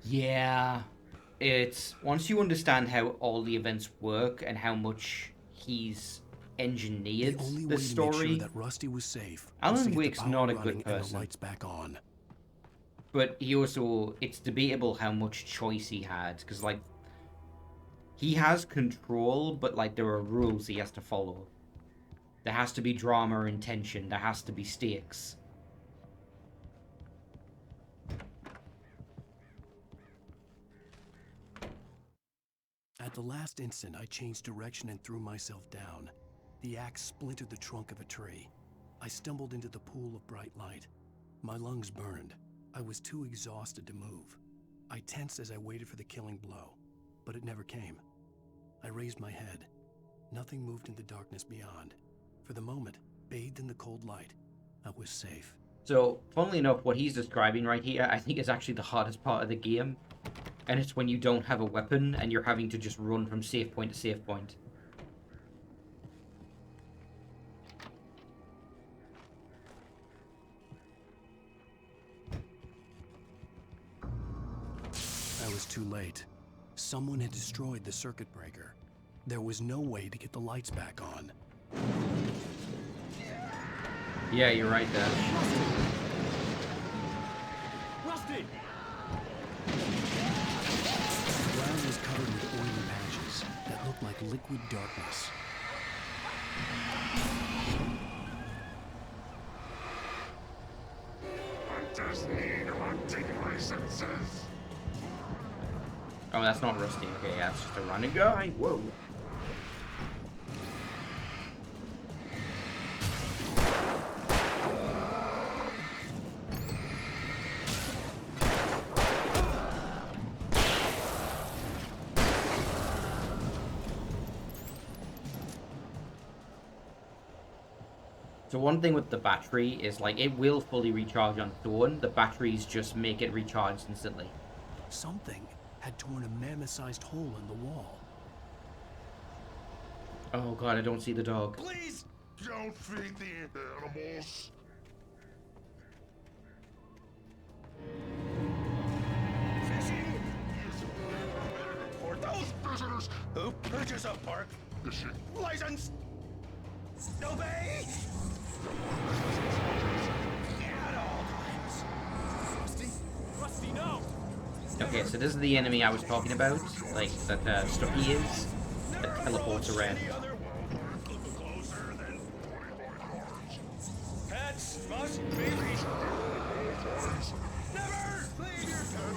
Yeah, it's once you understand how all the events work and how much he's The engineered only this way to make sure story. that Rusty was safe was to Alan get the Wake's power not a good running and the person, lights back on. but he also it's debatable how much choice he had because like he has control, but like there are rules he has to follow. There has to be drama and tension. There has to be stakes. At the last instant, I changed direction and threw myself down. The axe splintered the trunk of a tree. I stumbled into the pool of bright light. My lungs burned. I was too exhausted to move. I tensed as I waited for the killing blow, but it never came. I raised my head. Nothing moved in the darkness beyond. For the moment, bathed in the cold light, I was safe. So, funnily enough, what he's describing right here, I think is actually the hardest part of the game. And it's when you don't have a weapon and you're having to just run from safe point to safe point. I was too late. Someone had destroyed the circuit breaker. There was no way to get the lights back on. Yeah, you're right there. Rusty! The ground was covered with oily patches that looked like liquid darkness. Hunters need hunting licenses. Oh, that's not Rusty. Okay, yeah, that's just a running guy. Whoa. So one thing with the battery is like it will fully recharge on its own. The batteries just make it recharge instantly. Something had torn a mammoth-sized hole in the wall. Oh god, I don't see the dog. Please don't feed the animals. Fishing is for those visitors who purchase a park fishing license. Obey at all times. Rusty, Rusty, no! Okay, so this is the enemy I was talking about, like that Stucky is, that teleports around. Pets must be reached. Never leave your pet.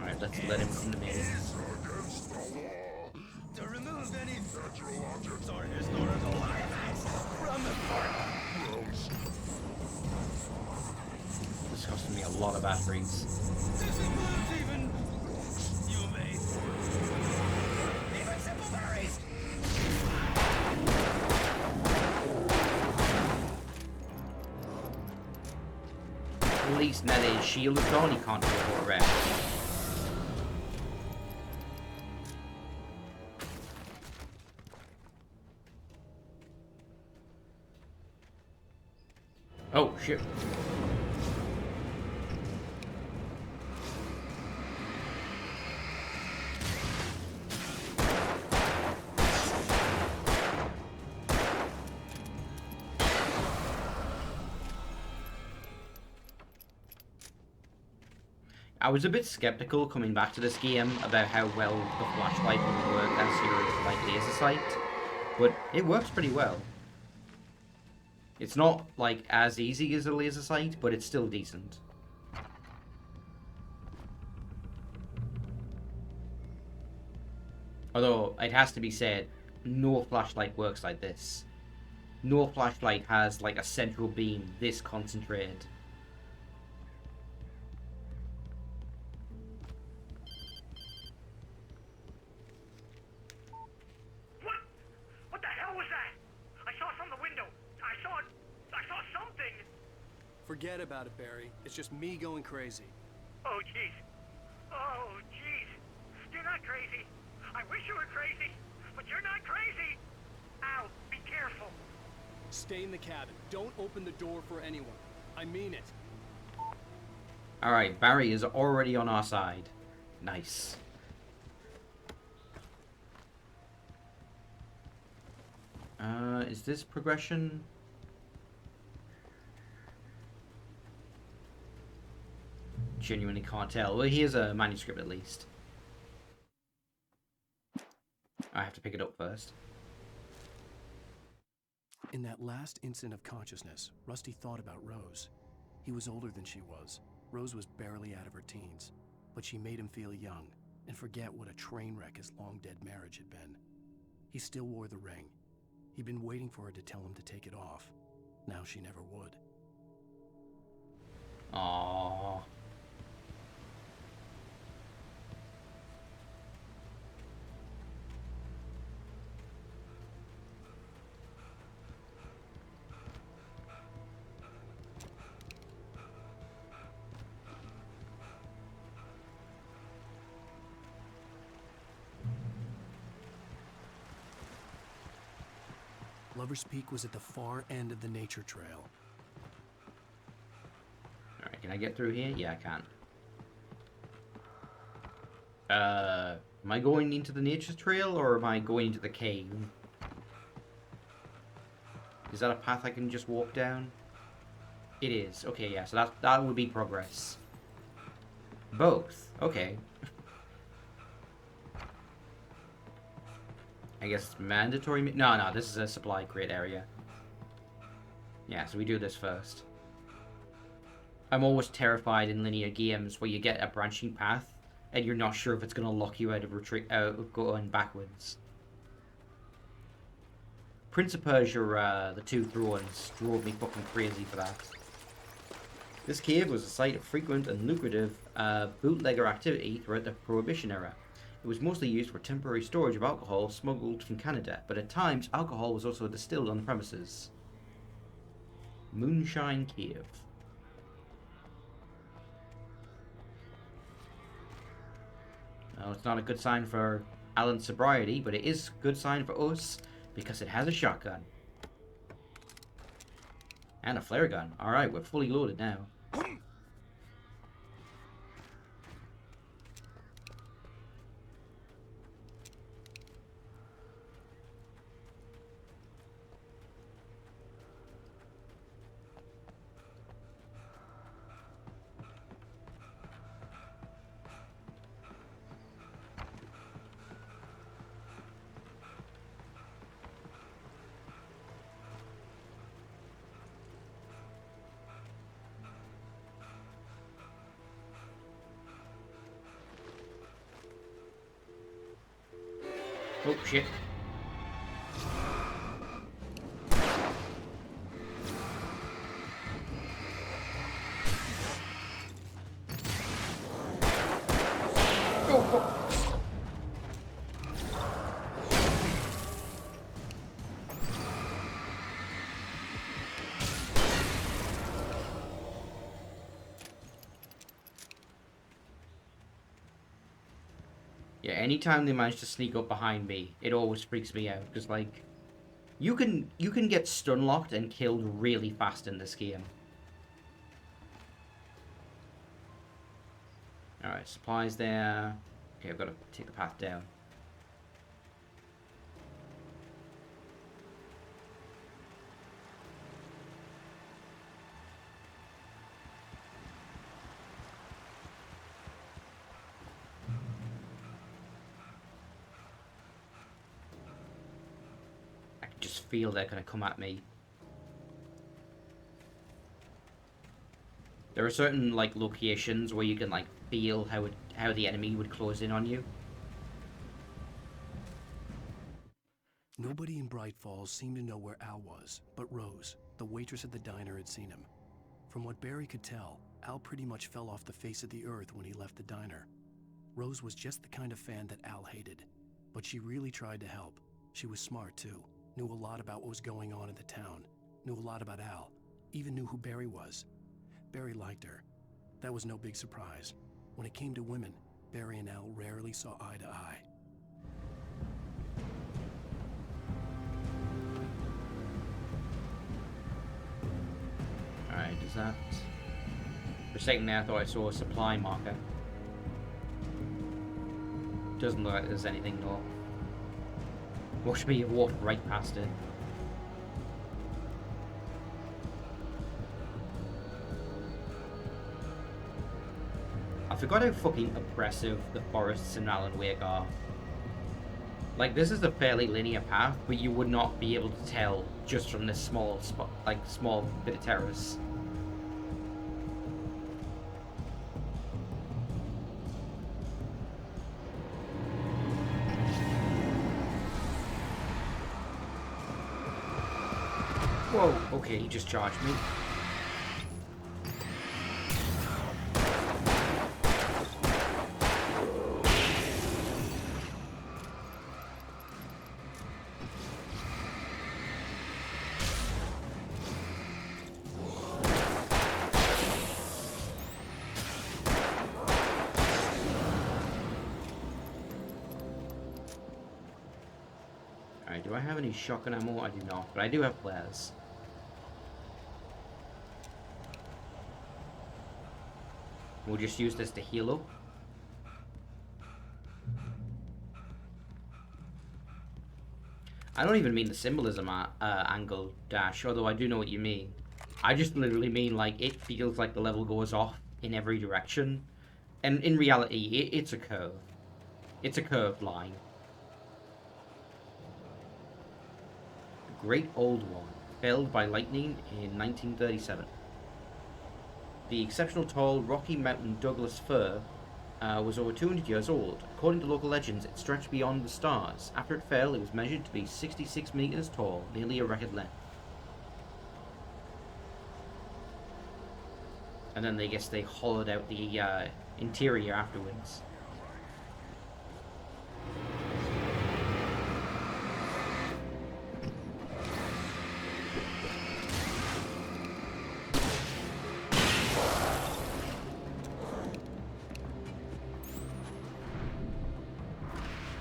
Alright, let's let him come to me. Against the law. To remove any natural objects or historical artifacts from the park. Gross. This is costing me a lot of batteries. This includes even you may. Even simple berries. At least now that his shield is gone, he can't teleport around. Oh, shit. I was a bit skeptical coming back to this game about how well the flashlight would work as your like laser sight, but it works pretty well. It's not like as easy as a laser sight, but it's still decent. Although it has to be said, no flashlight works like this. No flashlight has like a central beam this concentrated. What the hell was that? I saw it from the window. I saw something. Forget about it, Barry. It's just me going crazy. Oh, jeez. Oh, jeez. You're not crazy. I wish you were crazy, but you're not crazy. Ow, be careful. Stay in the cabin. Don't open the door for anyone. I mean it. Alright, Barry is already on our side. Nice. Is this progression? Genuinely can't tell. Well, here's a manuscript at least. I have to pick it up first. In that last instant of consciousness, Rusty thought about Rose. He was older than she was. Rose was barely out of her teens, but she made him feel young and forget what a train wreck his long-dead marriage had been. He still wore the ring. He'd been waiting for her to tell him to take it off. Now she never would. Aww. Lover's Peak was at the far end of the nature trail. Alright, can I get through here? Yeah, I can. Am I going into the nature trail or am I going into the cave? Is that a path I can just walk down? It is. Okay, yeah, so that would be progress. Both. Okay. I guess it's mandatory. No, this is a supply crate area. Yeah, so we do this first. I'm always terrified in linear games where you get a branching path and you're not sure if it's going to lock you out of going backwards. Prince of Persia, the Two Thrones, drove me fucking crazy for that. This cave was a site of frequent and lucrative bootlegger activity throughout the Prohibition era. It was mostly used for temporary storage of alcohol smuggled from Canada, but at times alcohol was also distilled on the premises. Moonshine Cave. Well, it's not a good sign for Alan's sobriety, but it is a good sign for us because it has a shotgun. And a flare gun. Alright, we're fully loaded now. Oh, shit. Yeah, anytime they manage to sneak up behind me, it always freaks me out. Because, like, you can get stun locked and killed really fast in this game. Alright, supplies there. Okay, I've got to take the path down. Just feel they're going to come at me. There are certain like locations where you can like feel how the enemy would close in on you. Nobody in Bright Falls seemed to know where Al was, but Rose, the waitress at the diner, had seen him. From what Barry could tell, Al pretty much fell off the face of the earth when he left the diner. Rose was just the kind of fan that Al hated, but she really tried to help. She was smart too. Knew a lot about what was going on in the town, knew a lot about Al, even knew who Barry was. Barry liked her. That was no big surprise. When it came to women, Barry and Al rarely saw eye to eye. Alright, was that? For a second there, I thought I saw a supply marker. Doesn't look like there's anything though. Watch me, you've walked right past it. I forgot how fucking oppressive the forests in Alan Wake are. Like, this is a fairly linear path, but you would not be able to tell just from this small spot, like, small bit of terrace. Whoa, okay, he just charged me. Alright, do I have any shotgun ammo? I do not, but I do have flares. We'll just use this to heal up. I don't even mean the symbolism angle dash, although I do know what you mean. I just literally mean, like, it feels like the level goes off in every direction. And in reality, it's a curve. It's a curved line. The Great Old One, felled by lightning in 1937. The exceptional tall Rocky Mountain Douglas fir was over 200 years old. According to local legends, it stretched beyond the stars. After it fell, it was measured to be 66 meters tall, nearly a record length. And then I guess they hollowed out the interior afterwards.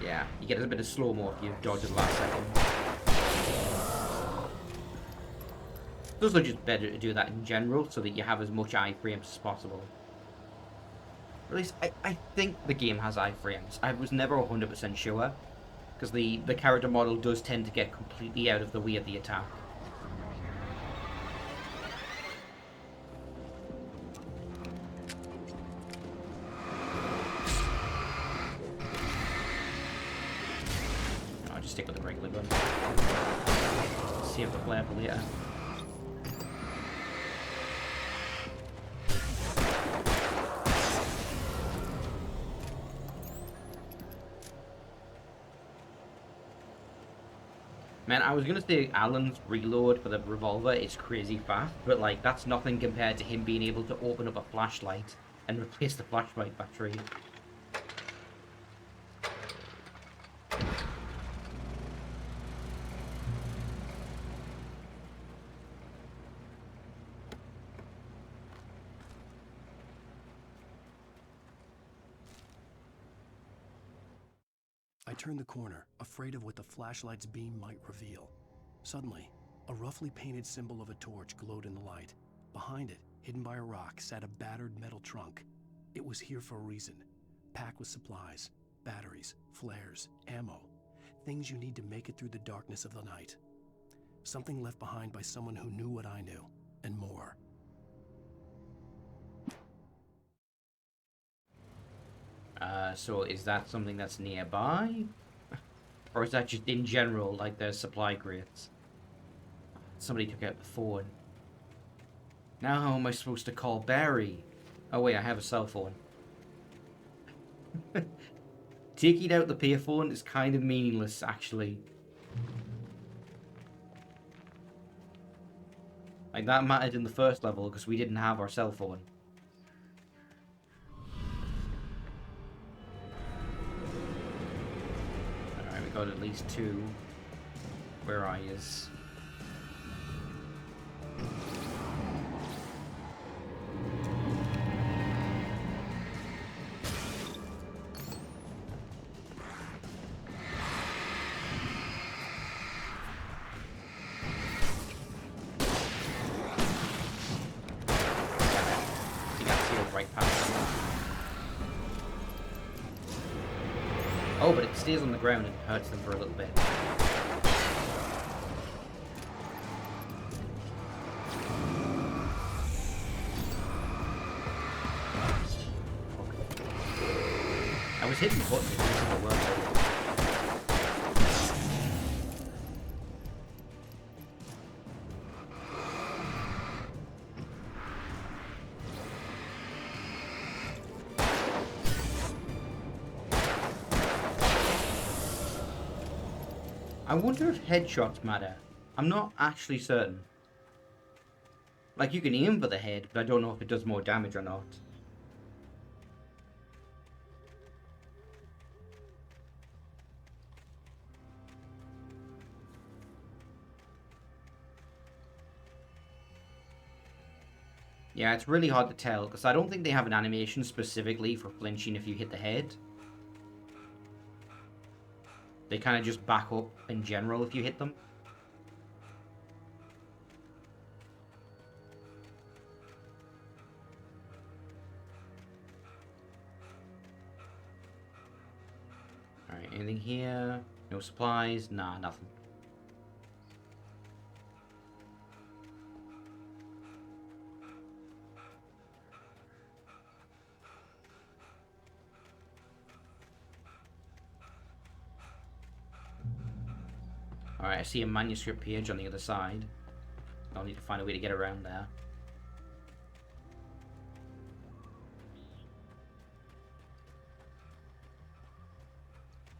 Yeah, you get a bit of slow-mo if you dodge at the last second. It's also just better to do that in general, so that you have as much iframes as possible. Or at least, I think the game has iframes. I was never 100% sure, because the character model does tend to get completely out of the way of the attack. I'll just stick with the regular gun. Save the flare for later. Man, I was gonna say Alan's reload for the revolver is crazy fast, but like that's nothing compared to him being able to open up a flashlight and replace the flashlight battery. I turned the corner, afraid of what the flashlight's beam might reveal. Suddenly, a roughly painted symbol of a torch glowed in the light. Behind it, hidden by a rock, sat a battered metal trunk. It was here for a reason, packed with supplies, batteries, flares, ammo, things you need to make it through the darkness of the night. Something left behind by someone who knew what I knew, and more. So is that something that's nearby? Or is that just in general, like there's supply crates? Somebody took out the phone. Now how am I supposed to call Barry? Oh wait, I have a cell phone. Taking out the payphone is kind of meaningless, actually. Like, that mattered in the first level because we didn't have our cell phone. Alright, we got at least two. Where are yous? Oh, but it stays on the ground and hurts them for a little bit. I was hitting the button, it didn't work. I wonder if headshots matter. I'm not actually certain. Like, you can aim for the head, but I don't know if it does more damage or not. Yeah, it's really hard to tell, because I don't think they have an animation specifically for flinching if you hit the head. They kind of just back up in general if you hit them. Alright, anything here? No supplies? Nah, nothing. Alright, I see a manuscript page on the other side. I'll need to find a way to get around there.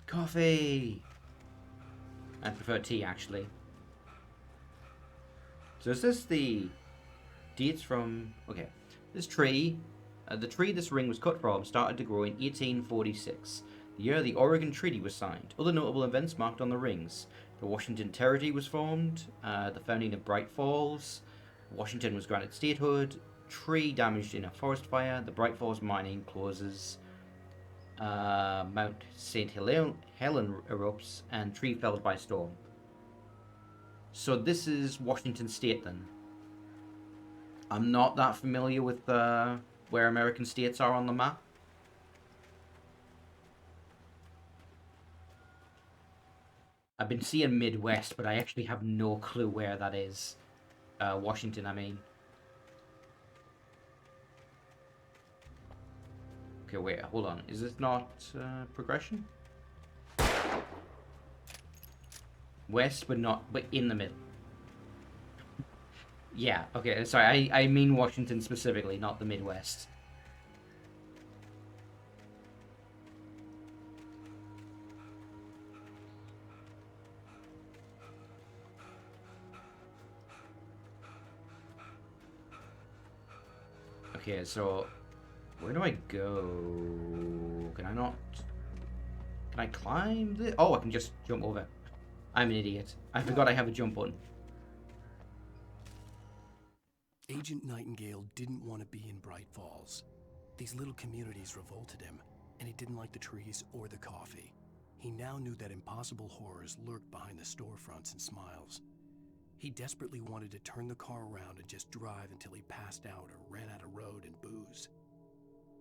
Coffee! I prefer tea, actually. So is this the dates from... Okay. This tree, the tree this ring was cut from, started to grow in 1846. The year the Oregon Treaty was signed. Other notable events marked on the rings. The Washington Territory was formed, the founding of Bright Falls, Washington was granted statehood, tree damaged in a forest fire, the Bright Falls mining closes, Mount St. Helen erupts, and tree felled by storm. So this is Washington State then. I'm not that familiar with where American states are on the map. I've been seeing Midwest, but I actually have no clue where that is. Washington, I mean. Okay, wait, hold on. Is this not progression? West, but in the middle. Yeah, okay, sorry, I mean Washington specifically, not the Midwest. Okay, so where do I go? Can I not? Can I climb this? Oh, I can just jump over. I'm an idiot. I forgot I have a jump button. Agent Nightingale didn't want to be in Bright Falls. These little communities revolted him, and he didn't like the trees or the coffee. He now knew that impossible horrors lurked behind the storefronts and smiles. He desperately wanted to turn the car around and just drive until he passed out or ran out of road and booze.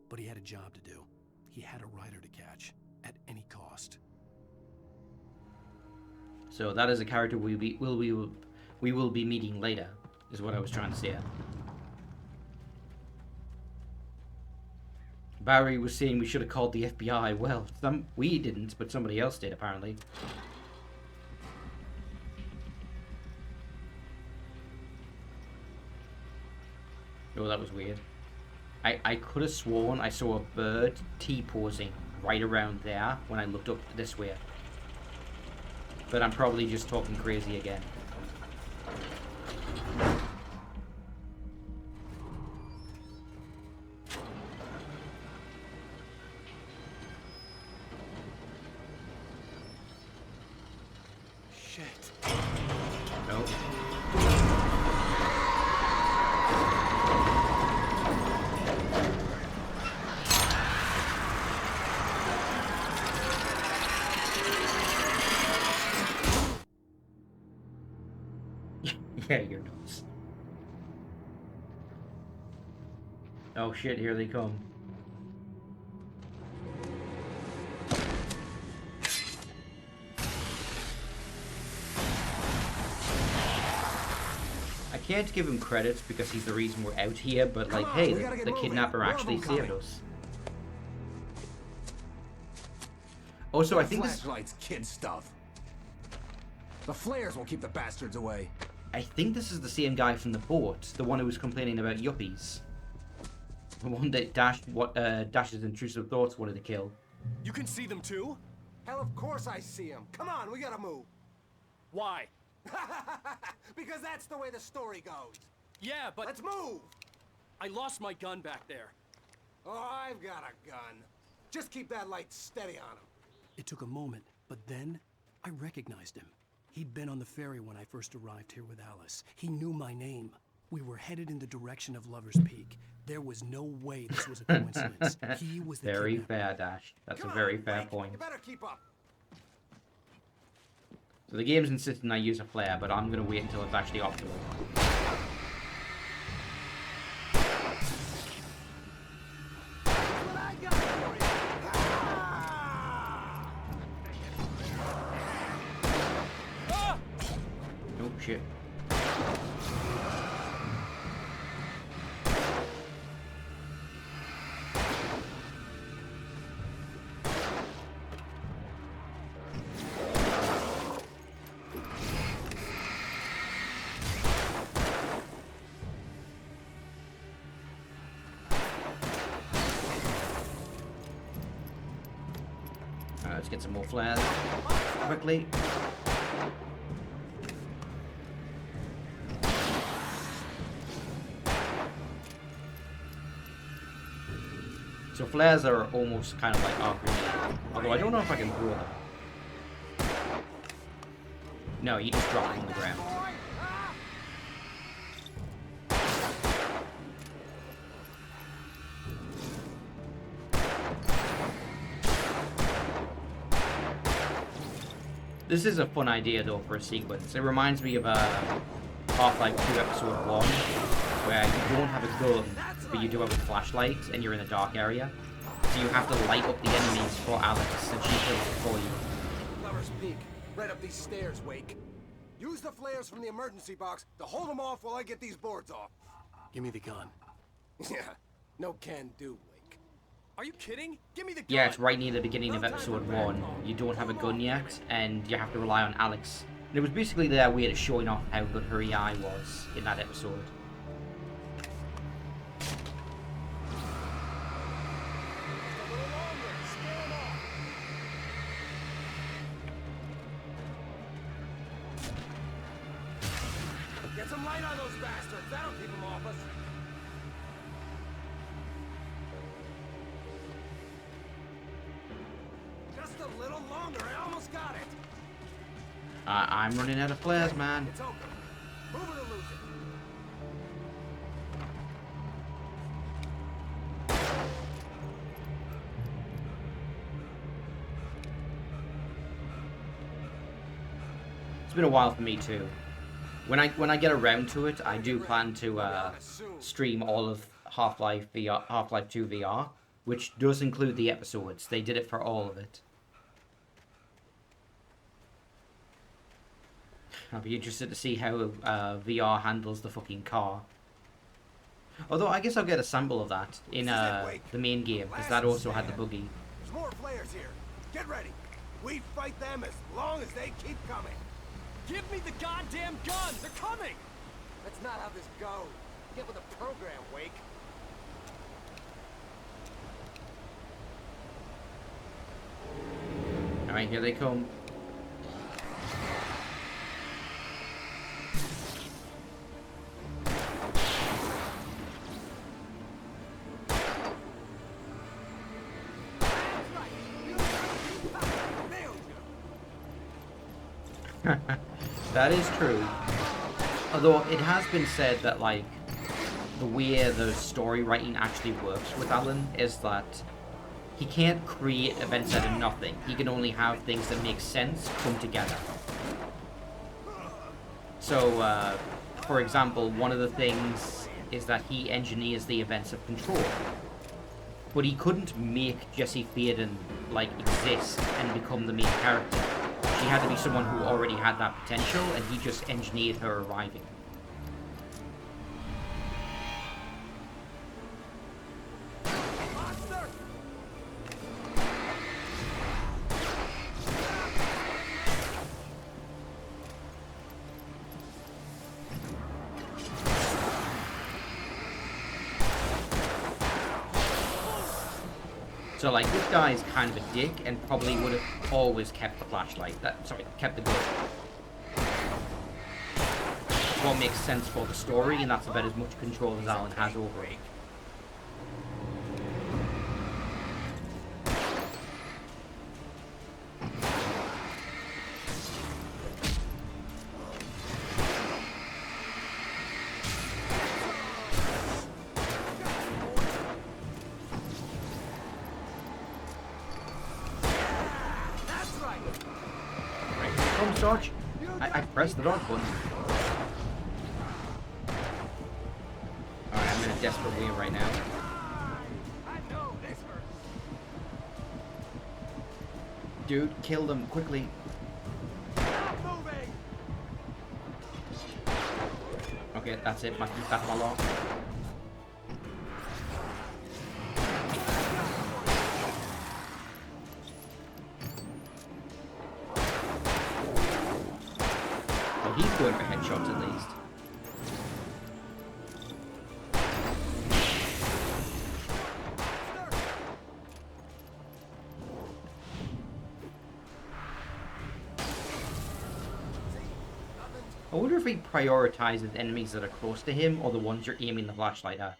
But he had a job to do. He had a rider to catch, at any cost. So that is a character we will be meeting later, is what I was trying to say. Barry was saying we should have called the FBI. Well, we didn't, but somebody else did apparently. Oh, that was weird. I could have sworn I saw a bird T-posing right around there when I looked up this way. But I'm probably just talking crazy again. Shit. Nope. Yeah, you're nuts. Oh shit, here they come. can't give him credit because he's the reason we're out here, but like, on, hey, we gotta get the moving. kidnapper More of actually them saved coming. us. Also, I think this... Flashlights, kid stuff. The flares will keep the bastards away. I think this is the same guy from the boat, the one who was complaining about yuppies. The one that Dash's intrusive thoughts wanted to kill. You can see them too? Hell, of course I see him. Come on, we gotta move. Why? Because that's the way the story goes. Yeah, but Let's move. I lost my gun back there. Oh, I've got a gun. Just keep that light steady on him. It took a moment, but then I recognized him. He'd been on the ferry when I first arrived here with Alice. He knew my name. We were headed in the direction of Lover's Peak. There was no way this was a coincidence. He was the Very kidnapper. fair, Dash. That's Come a very on, fair Wake. point. You better keep up. So the game's insisting I use a flare, but I'm gonna wait until it's actually optimal. What I got for you. Ah! Oh shit. Let's get some more flares quickly. So flares are almost kind of like arc grenade, although I don't know if I can throw them. No, you just drop them on the ground. This is a fun idea though for a sequence. It reminds me of Half-Life 2 Episode 1, where you don't have a gun, but you do have a flashlight and you're in a dark area. So you have to light up the enemies for Alex and she kills it for you. Lover's Peak. Right up these stairs, Wake. Use the flares from the emergency box to hold them off while I get these boards off. Give me the gun. Yeah, no can do, Wake. Are you kidding? Give me the gun. Yeah, it's right near the beginning of Episode 1. You don't have a gun yet, and you have to rely on Alex. And it was basically their way of showing off how good her AI was in that episode. Get some light on those bastards. That'll keep them off us. Just a little longer. I almost got it. I'm running out of flares, man. It's open. Move it or lose it. It's been a while for me too. When I get around to it, I do plan to stream all of Half-Life 2 VR, which does include the episodes. They did it for all of it. I'll be interested to see how VR handles the fucking car. Although I guess I'll get a sample of that in the main game, because that also had the buggy. There's more flares here. Get ready. We fight them as long as they keep coming. Give me the goddamn gun! They're coming! That's not how this goes. Get with the program, Wake. Alright, here they come. That is true. Although it has been said that like the way the story writing actually works with Alan is that he can't create events out of nothing. He can only have things that make sense come together. So, for example, one of the things is that he engineers the events of Control. But he couldn't make Jessie Faden, like, exist and become the main character. She had to be someone who already had that potential, and he just engineered her arriving. So like this guy's kind of a dick and probably would have always kept the flashlight. Kept the gun. What makes sense for the story, and that's about as much control as Alan has over it. Dodge. I pressed the dodge button. Alright, I'm in a desperate way right now. Dude, kill them quickly. Okay, that's it. That's my lock. He's going for headshots at least. I wonder if he prioritizes enemies that are close to him or the ones you're aiming the flashlight at.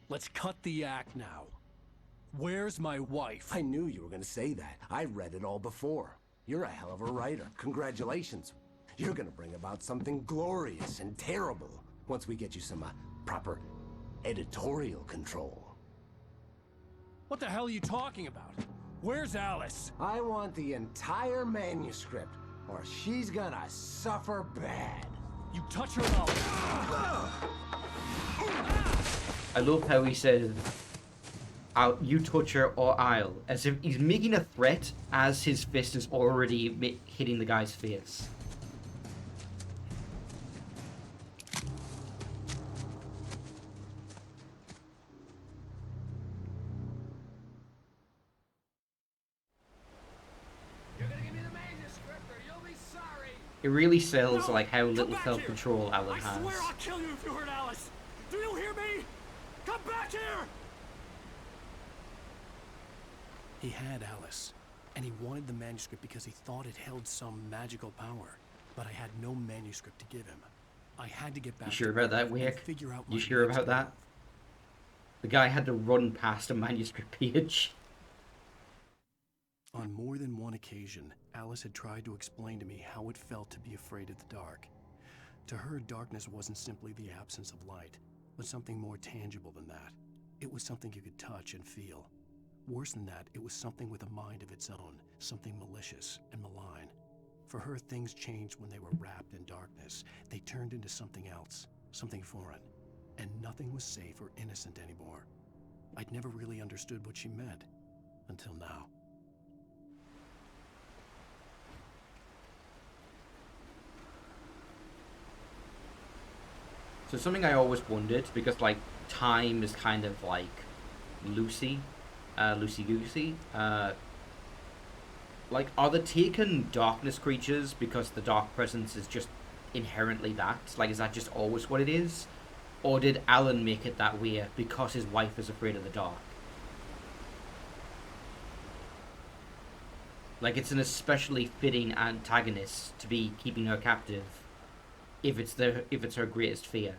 Let's cut the act now. Where's my wife? I knew you were gonna say that. I read it all before. You're a hell of a writer. Congratulations. You're gonna bring about something glorious and terrible once we get you some proper editorial control. What the hell are you talking about? Where's Alice? I want the entire manuscript, or she's gonna suffer bad. You touch her now. I love how he says, you touch her or I'll. As if he's making a threat as his fist is already hitting the guy's face. It really sells like how little self-control Alan has. I swear I'll kill you if you hurt Alice. Do you hear me? Come back here! He had Alice, and he wanted the manuscript because he thought it held some magical power. But I had no manuscript to give him. I had to get back. You sure about that, Wick? You sure about that? The guy had to run past a manuscript page. On more than one occasion, Alice had tried to explain to me how it felt to be afraid of the dark. To her, darkness wasn't simply the absence of light, but something more tangible than that. It was something you could touch and feel. Worse than that, it was something with a mind of its own, something malicious and malign. For her, things changed when they were wrapped in darkness. They turned into something else, something foreign, and nothing was safe or innocent anymore. I'd never really understood what she meant, until now. So something I always wondered, because like time is kind of like loosey-goosey. Like, are the Taken darkness creatures because the dark presence is just inherently that? Like, is that just always what it is? Or did Alan make it that way because his wife is afraid of the dark? Like, it's an especially fitting antagonist to be keeping her captive if it's her greatest fear.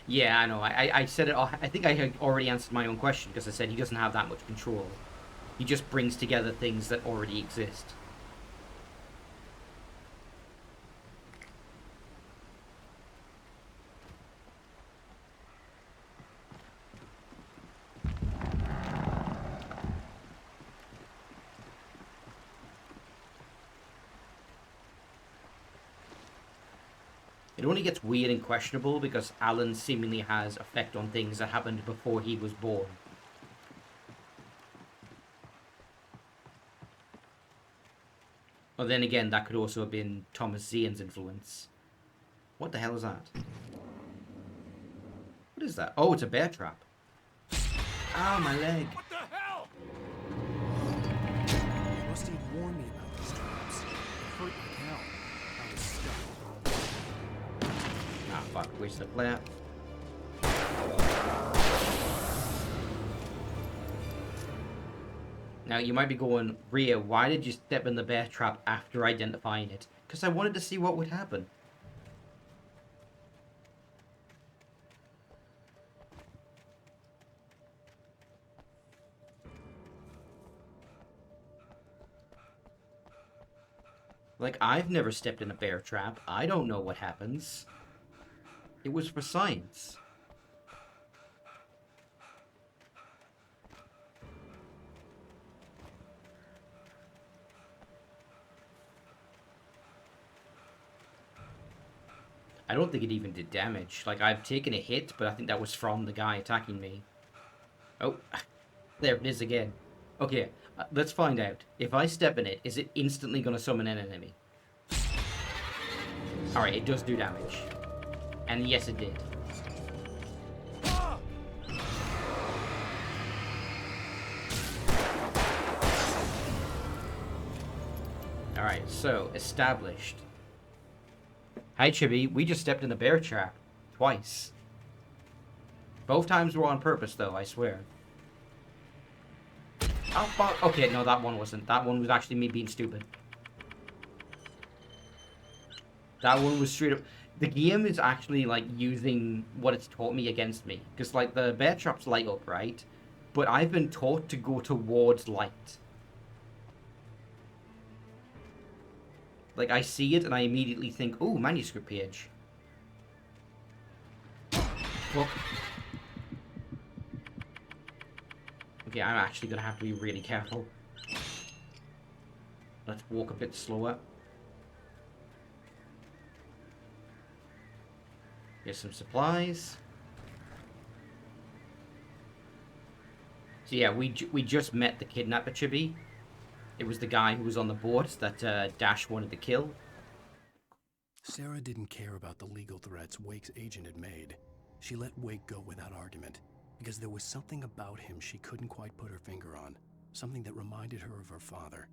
Yeah, I know. I said it. I think I had already answered my own question because I said he doesn't have that much control. He just brings together things that already exist. It only gets weird and questionable because Alan seemingly has effect on things that happened before he was born. Or then again, that could also have been Thomas Zane's influence. What the hell is that? What is that? Oh, it's a bear trap. Ow, my leg. What the hell? Rusty warned me about these traps. It hurt like hell. I was fuck, where's the flare? Now, you might be going, Rhea, why did you step in the bear trap after identifying it? Because I wanted to see what would happen. Like, I've never stepped in a bear trap. I don't know what happens. It was for science. I don't think it even did damage. Like, I've taken a hit, but I think that was from the guy attacking me. Oh, there it is again. Okay, let's find out. If I step in it, is it instantly going to summon an enemy? Alright, it does do damage. And yes, it did. Alright, so, established. Hi, Chibi. We just stepped in a bear trap. Twice. Both times were on purpose, though, I swear. Oh, fuck. Okay, no, that one wasn't. That one was actually me being stupid. That one was straight up... The game is actually, like, using what it's taught me against me. Because, like, the bear traps light up, right? But I've been taught to go towards light. Like, I see it and I immediately think, ooh, manuscript page. Fuck. Okay, I'm actually gonna have to be really careful. Let's walk a bit slower. Here's some supplies. So yeah, we just met the kidnapper, Chibi. It was the guy who was on the boat that Dash wanted to kill. Sarah didn't care about the legal threats Wake's agent had made. She let Wake go without argument, because there was something about him she couldn't quite put her finger on, something that reminded her of her father.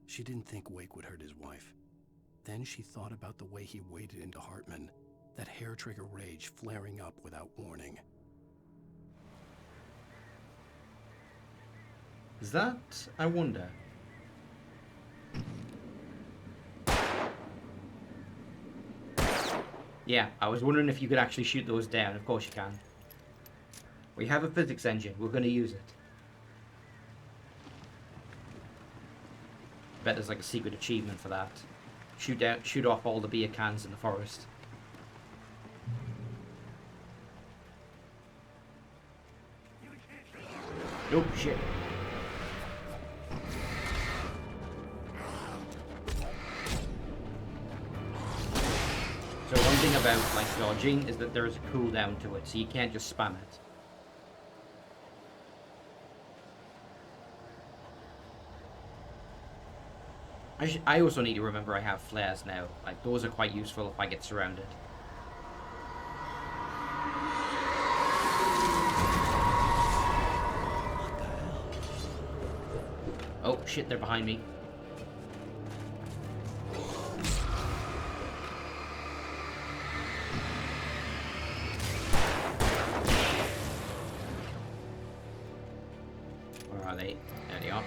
She didn't think Wake would hurt his wife. Then she thought about the way he waded into Hartman, that hair-trigger rage flaring up without warning. Is that... I wonder. Yeah, I was wondering if you could actually shoot those down. Of course you can. We have a physics engine. We're going to use it. Bet there's like a secret achievement for that. Shoot off all the beer cans in the forest. Oh shit. So one thing about like dodging is that there is a cooldown to it, so you can't just spam it. I also need to remember I have flares now. Like those are quite useful if I get surrounded. Oh shit, they're behind me. Where are they? There they are.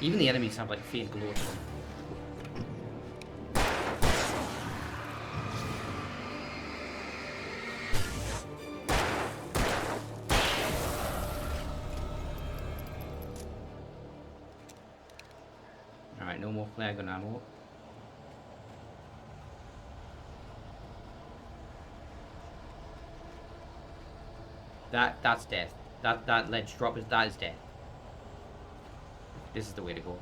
Even the enemies have like a faint glow to them. Alright, no more flare gun ammo. That's death. That ledge drop is death. This is the way to go.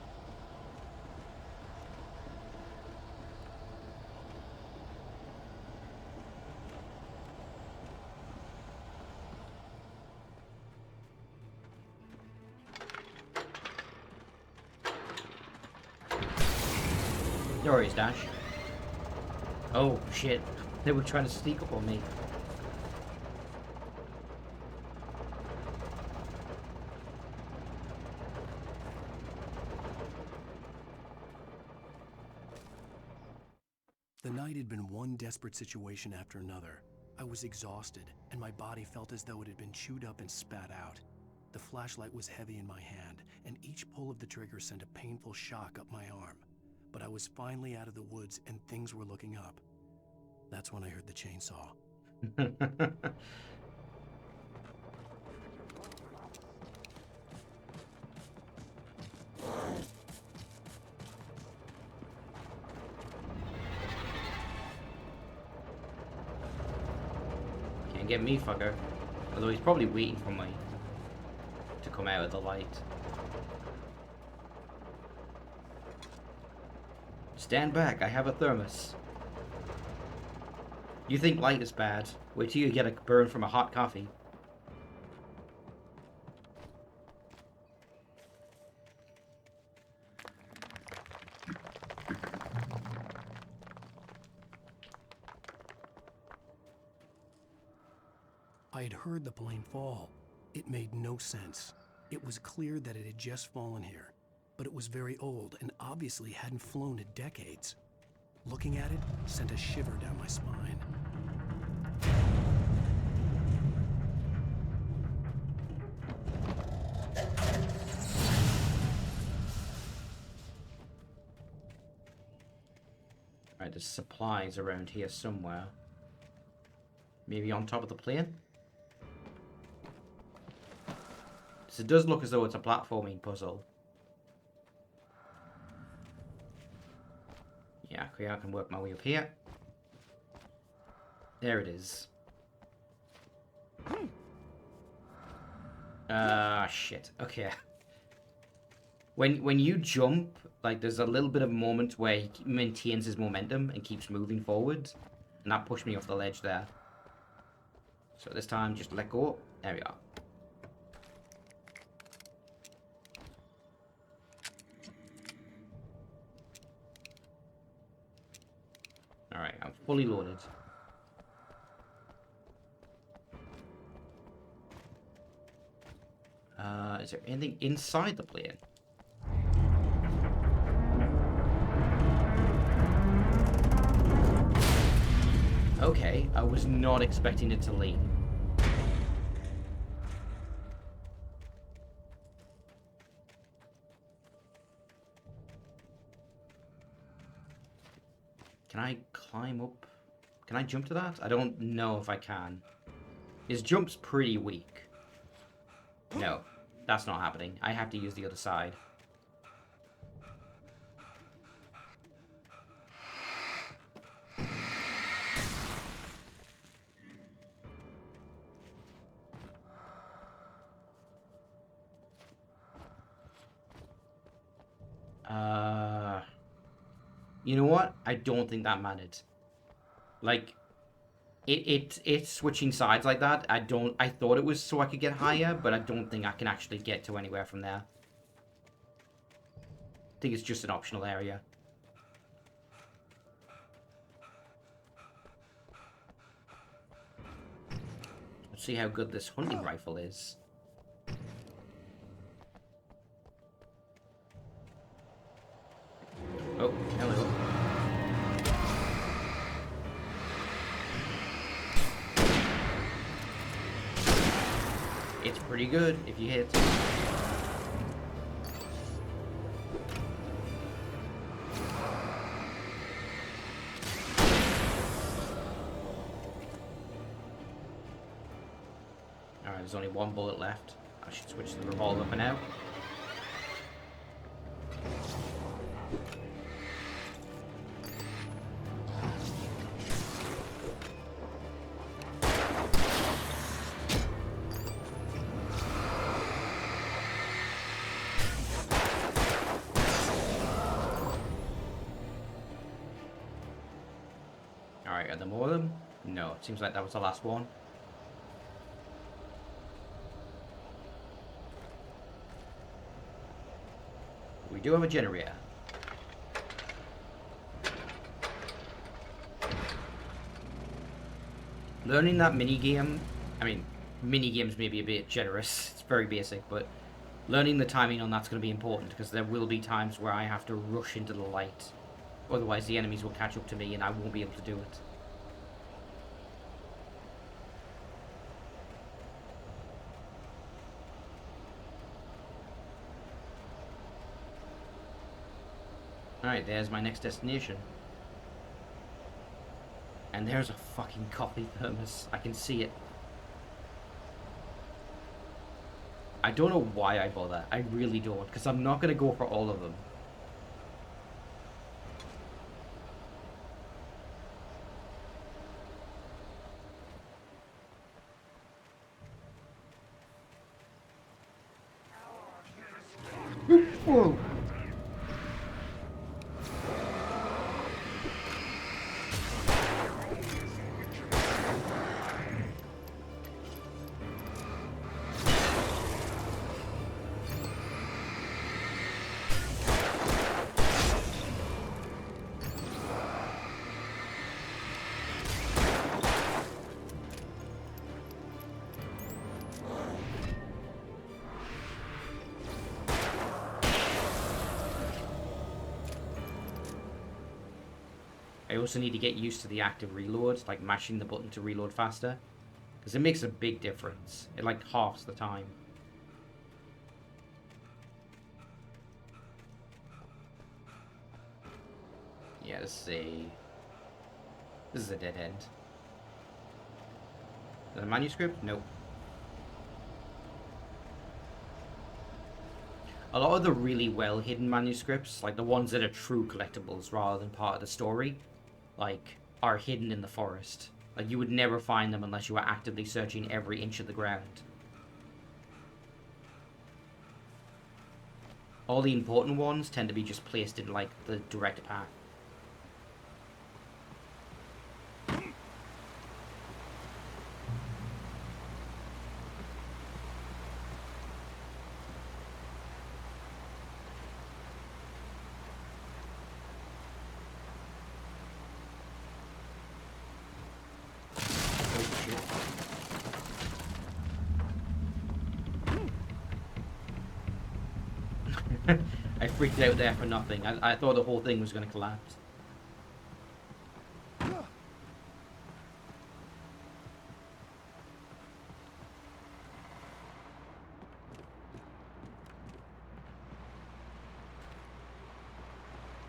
No worries, Dash. Oh shit. They were trying to sneak up on me. The night had been one desperate situation after another. I was exhausted, and my body felt as though it had been chewed up and spat out. The flashlight was heavy in my hand, and each pull of the trigger sent a painful shock up my arm. But I was finally out of the woods, and things were looking up. That's when I heard the chainsaw. Can't get me, fucker. Although he's probably waiting for me to come out of the light. Stand back, I have a thermos. You think light is bad? Wait till you get a burn from a hot coffee. I had heard the plane fall. It made no sense. It was clear that it had just fallen here, but it was very old and obviously hadn't flown in decades. Looking at it sent a shiver down my spine. Alright, there's supplies around here somewhere. Maybe on top of the plane? So it does look as though it's a platforming puzzle. Yeah, okay, I can work my way up here. There it is. Shit. Okay. When you jump, like, there's a little bit of a moment where he maintains his momentum and keeps moving forward. And that pushed me off the ledge there. So this time, just let go. There we are. Alright, I'm fully loaded. Is there anything inside the plane? Okay, I was not expecting it to lean. Can I climb up? Can I jump to that? I don't know if I can. His jump's pretty weak. No, that's not happening. I have to use the other side. You know what? I don't think that mattered. Like, it's switching sides like that. I thought it was so I could get higher, but I don't think I can actually get to anywhere from there. I think it's just an optional area. Let's see how good this hunting rifle is. Oh, hello. It's pretty good if you hit. Alright, there's only one bullet left. I should switch the revolver for now. Alright, are there more of them? No, it seems like that was the last one. We do have a generator. Learning that minigame, I mean, minigames may be a bit generous, it's very basic, but learning the timing on that's going to be important because there will be times where I have to rush into the light Otherwise the enemies will catch up to me and I won't be able to do it. Alright, there's my next destination. And there's a fucking coffee thermos. I can see it. I don't know why I bother. I really don't. Because I'm not going to go for all of them. Whoa! I also need to get used to the active reload, like mashing the button to reload faster. Because it makes a big difference. It like halves the time. Yeah, this is a dead end. Is that a manuscript? Nope. A lot of the really well hidden manuscripts, like the ones that are true collectibles rather than part of the story, like, are hidden in the forest. Like, you would never find them unless you were actively searching every inch of the ground. All the important ones tend to be just placed in, like, the direct path. I freaked out there for nothing. I thought the whole thing was going to collapse.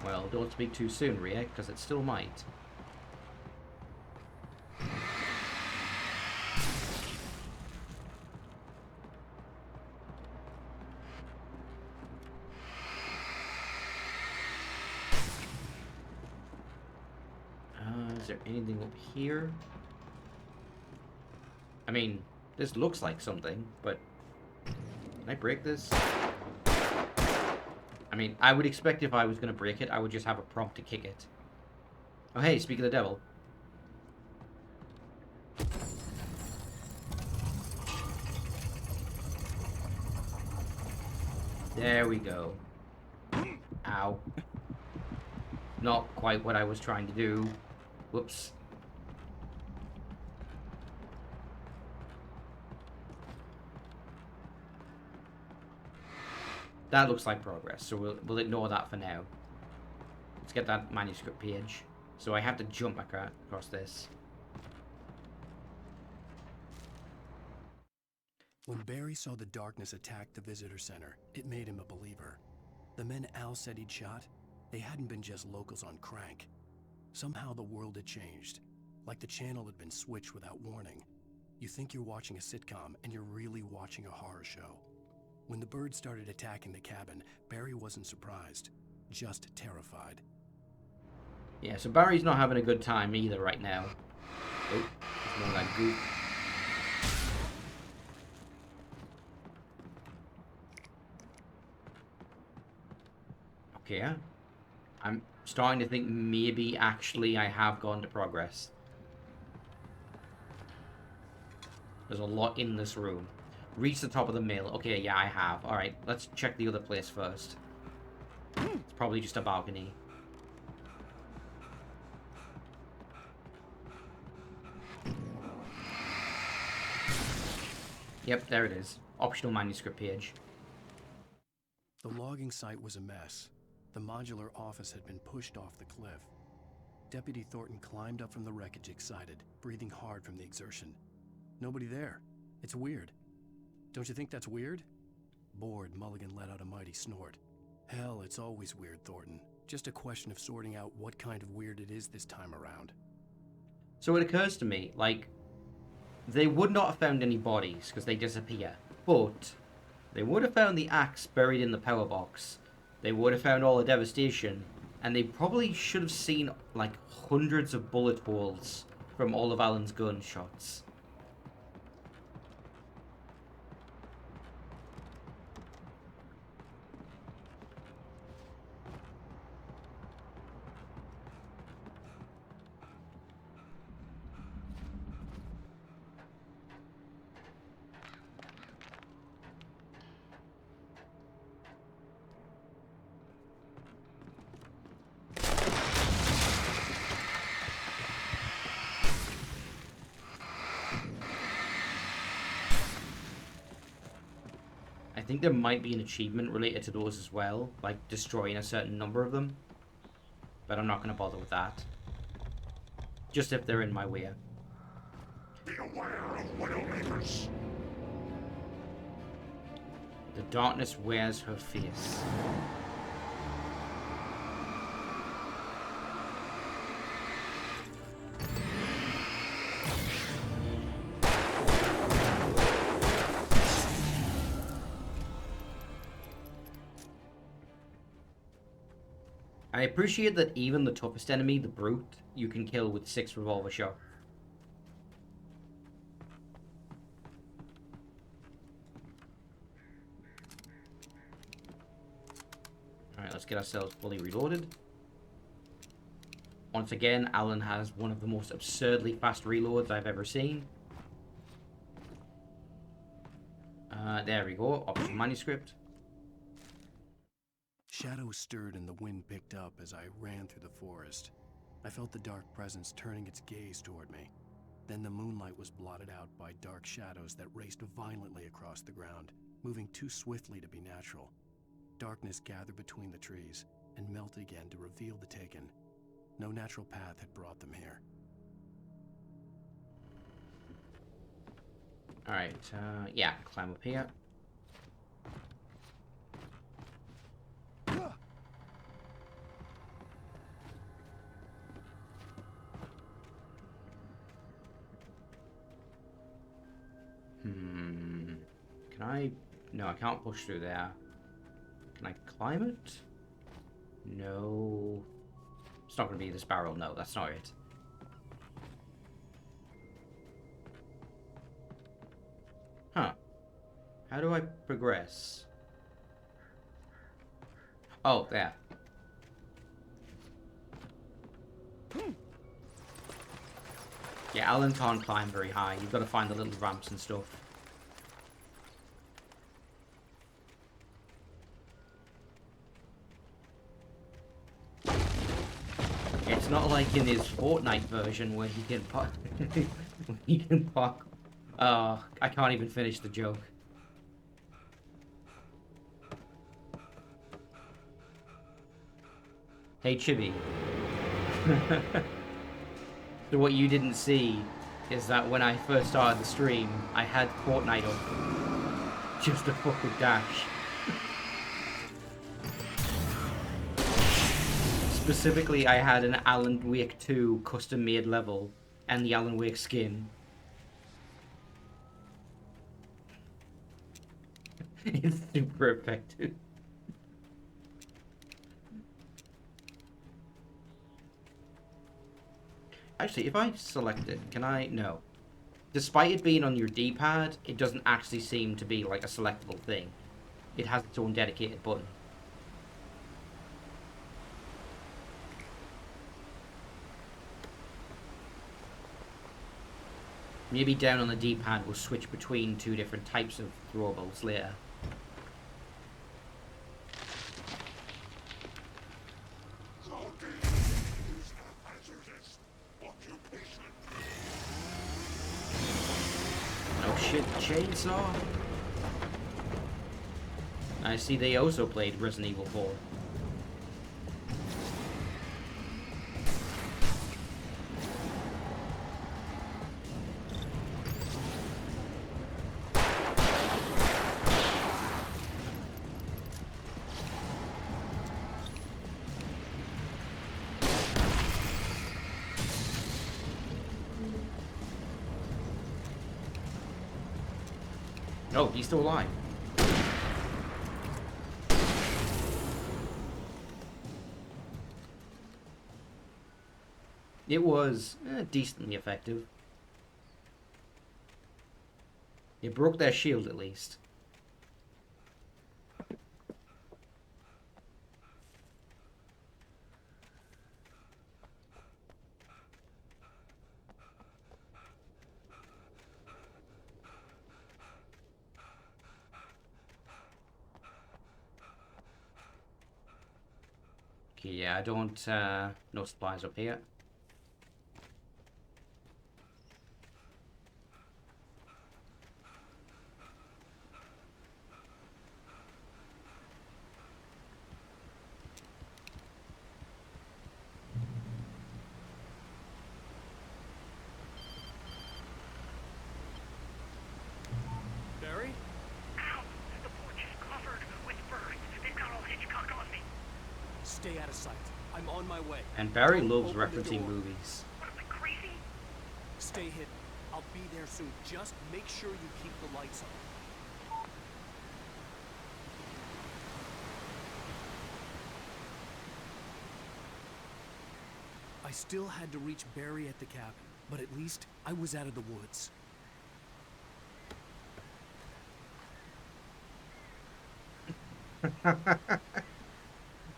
Well, don't speak too soon, Ria, because it still might. Is there anything up here? I mean, this looks like something, but can I break this? I mean, I would expect if I was going to break it, I would just have a prompt to kick it. Oh, hey, speak of the devil. There we go. Ow. Not quite what I was trying to do. Whoops. That looks like progress, so we'll ignore that for now. Let's get that manuscript page. So I have to jump across this. When Barry saw the darkness attack the visitor center, it made him a believer. The men Al said he'd shot, they hadn't been just locals on crank. Somehow the world had changed, like the channel had been switched without warning. You think you're watching a sitcom, and you're really watching a horror show. When the birds started attacking the cabin, Barry wasn't surprised, just terrified. Yeah, so Barry's not having a good time either right now. Oh, it's more like goop. Okay, I'm starting to think maybe actually I have gone to progress. There's a lot in this room. Reach the top of the mill. Okay, yeah, I have. Alright, let's check the other place first. It's probably just a balcony. Yep, there it is. Optional manuscript page. The logging site was a mess. The modular office had been pushed off the cliff. Deputy Thornton climbed up from the wreckage excited, breathing hard from the exertion. Nobody there. It's weird. Don't you think that's weird? Bored, Mulligan let out a mighty snort. Hell, it's always weird, Thornton. Just a question of sorting out what kind of weird it is this time around. So it occurs to me, like, they would not have found any bodies because they disappear, but they would have found the axe buried in the power box. They would have found all the devastation, and they probably should have seen like hundreds of bullet holes from all of Alan's gunshots. I think there might be an achievement related to those as well, like destroying a certain number of them. But I'm not going to bother with that. Just if they're in my way. Beware of Widowmakers. The darkness wears her face. I appreciate that even the toughest enemy, the Brute, you can kill with 6 revolver shots. Alright, let's get ourselves fully reloaded. Once again, Alan has one of the most absurdly fast reloads I've ever seen. There we go, option manuscript. Shadows stirred and the wind picked up as I ran through the forest. I felt the dark presence turning its gaze toward me. Then the moonlight was blotted out by dark shadows that raced violently across the ground, moving too swiftly to be natural. Darkness gathered between the trees and melted again to reveal the Taken. No natural path had brought them here. Alright, yeah, climb up here. Can I... No, I can't push through there. Can I climb it? No. It's not going to be this barrel. No, that's not it. Huh. How do I progress? Oh, there. Yeah, Alan can't climb very high. You've got to find the little ramps and stuff. It's not like in his Fortnite version where he can park. He can park. I can't even finish the joke. Hey Chibi. So what you didn't see is that when I first started the stream, I had Fortnite up. Just a fucking dash. Specifically, I had an Alan Wake 2 custom-made level and the Alan Wake skin. It's super effective. Actually, if I select it, can I? No. Despite it being on your D-pad, it doesn't actually seem to be like a selectable thing. It has its own dedicated button. Maybe down on the D-pad will switch between 2 different types of throwables later. Oh shit, chainsaw? I see they also played Resident Evil 4. Oh, he's still alive. It was decently effective. It broke their shield at least. Okay, yeah, I don't, no supplies up here. Barry? Ow! The porch is covered with birds. They've got all Hitchcock on me. Stay out of sight. I'm on my way. And Barry Don't loves open the referencing door. movies. What am I, crazy? Stay hidden. I'll be there soon. Just make sure you keep the lights on. I still had to reach Barry at the cabin, but at least I was out of the woods.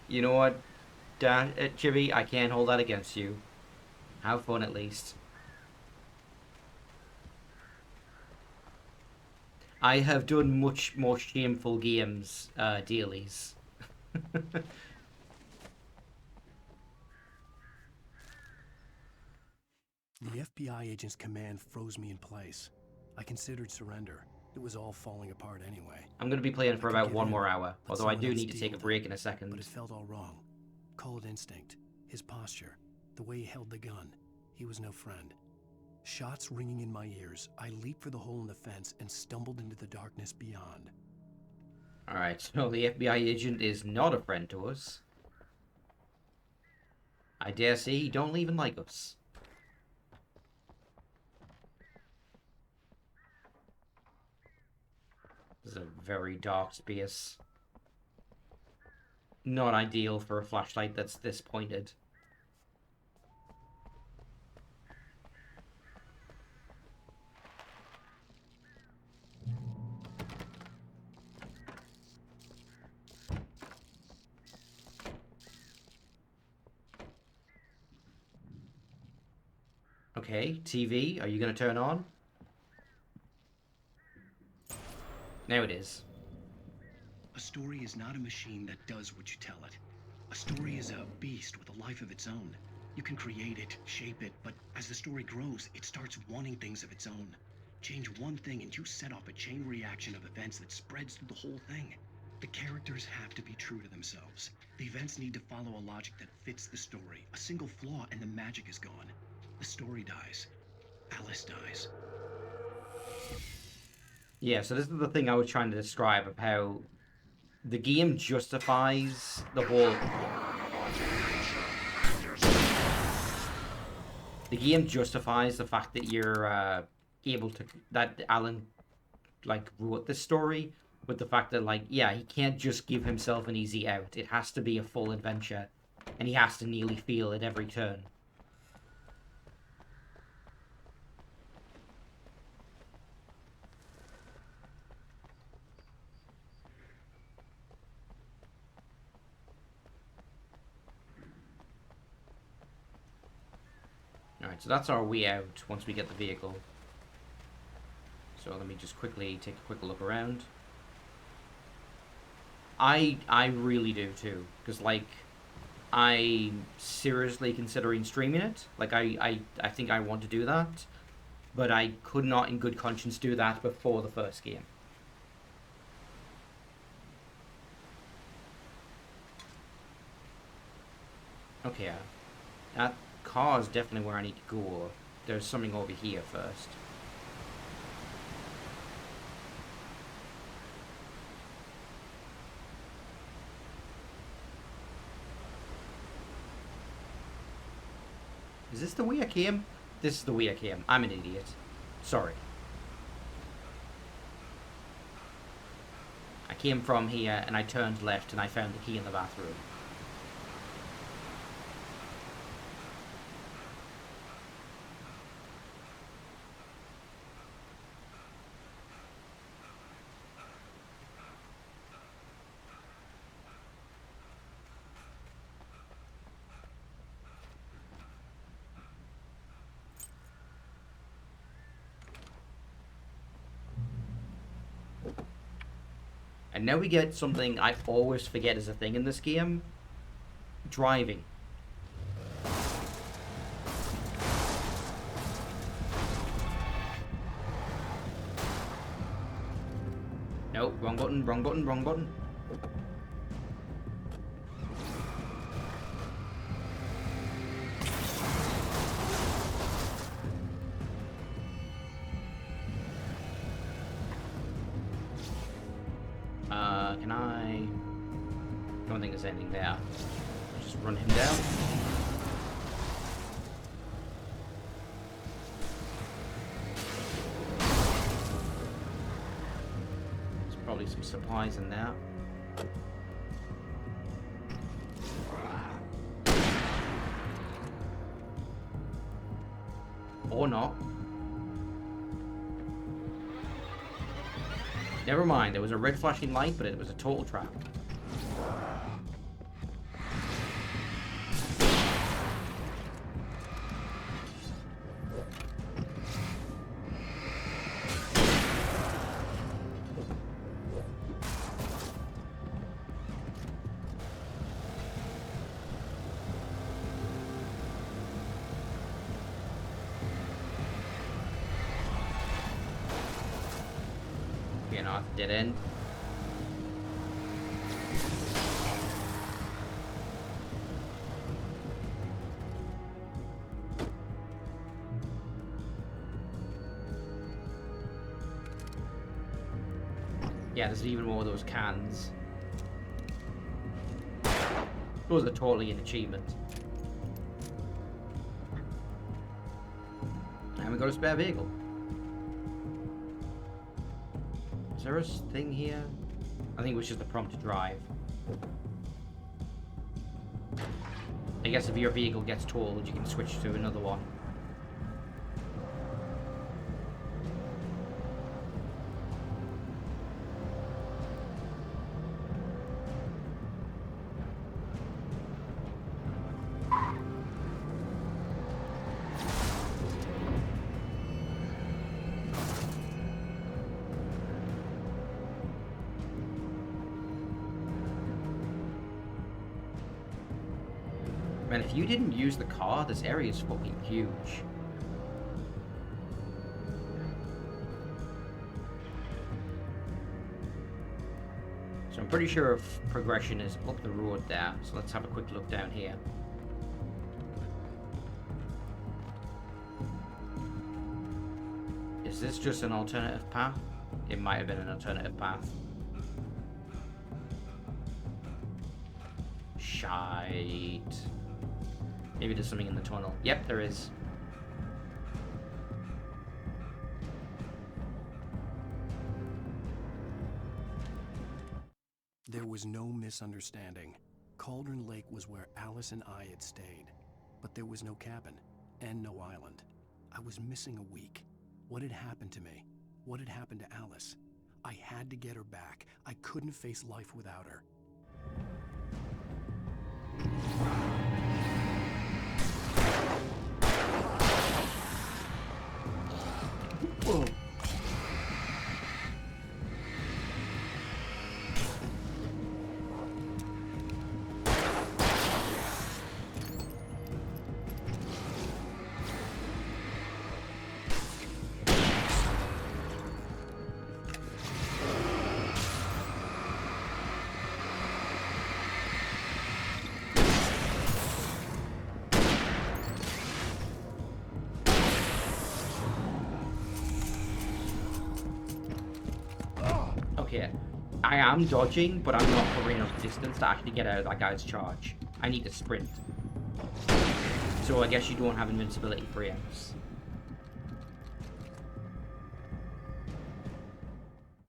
You know what, Chibi? I can't hold that against you. Have fun at least. I have done much more shameful games, dailies. The FBI agent's command froze me in place. I considered surrender. It was all falling apart anyway. I'm going to be playing for I could about give 1 in, more hour, but although I someone do else need to take a deal with break it. in a second. But it felt all wrong. Call it instinct. His posture, the way he held the gun. He was no friend. Shots ringing in my ears, I leaped for the hole in the fence and stumbled into the darkness beyond. Alright, so the FBI agent is not a friend to us. I dare say he don't even like us. This is a very dark space. Not ideal for a flashlight that's this pointed. Okay, TV, are you going to turn on? Now it is. A story is not a machine that does what you tell it. A story is a beast with a life of its own. You can create it, shape it, but as the story grows, it starts wanting things of its own. Change one thing and you set off a chain reaction of events that spreads through the whole thing. The characters have to be true to themselves. The events need to follow a logic that fits the story. A single flaw and the magic is gone. The story dies. Alice dies. Yeah, so this is the thing I was trying to describe of how the game justifies the whole... The game justifies the fact that you're able to... That Alan, like, wrote this story with the fact that, like, yeah, he can't just give himself an easy out. It has to be a full adventure. And he has to nearly feel at every turn. Alright, so that's our way out once we get the vehicle. So let me just quickly take a quick look around. I really do too, because like I'm seriously considering streaming it. Like I think I want to do that, but I could not in good conscience do that before the first game. Okay, that car is definitely where I need to go. There's something over here first. Is this the way I came? This is the way I came. I'm an idiot. Sorry. came from here and I turned left and I found the key in the bathroom. And now we get something I always forget is a thing in this game. Driving. Nope, wrong button, wrong button, wrong button. Can I don't think there's anything there. I'll just run him down. There's probably some supplies in there. Or not. Never mind, there was a red flashing light, but it was a total trap. Getting off dead end. Yeah, there's even more of those cans. Those are totally an achievement. And we got a spare vehicle. Is there a thing here? I think it was just a prompt to drive. I guess if your vehicle gets totaled, you can switch to another one. Man, if you didn't use the car, this area is fucking huge. So I'm pretty sure if progression is up the road there. So let's have a quick look down here. Is this just an alternative path? It might have been an alternative path. Shite. Maybe there's something in the tunnel. Yep, there is. There was no misunderstanding. Cauldron Lake was where Alice and I had stayed, but there was no cabin and no island. I was missing a week. What had happened to me? What had happened to Alice? I had to get her back. I couldn't face life without her. Whoa. Okay, I am dodging, but I'm not covering enough distance to actually get out of that guy's charge. I need to sprint. So I guess you don't have invincibility frames.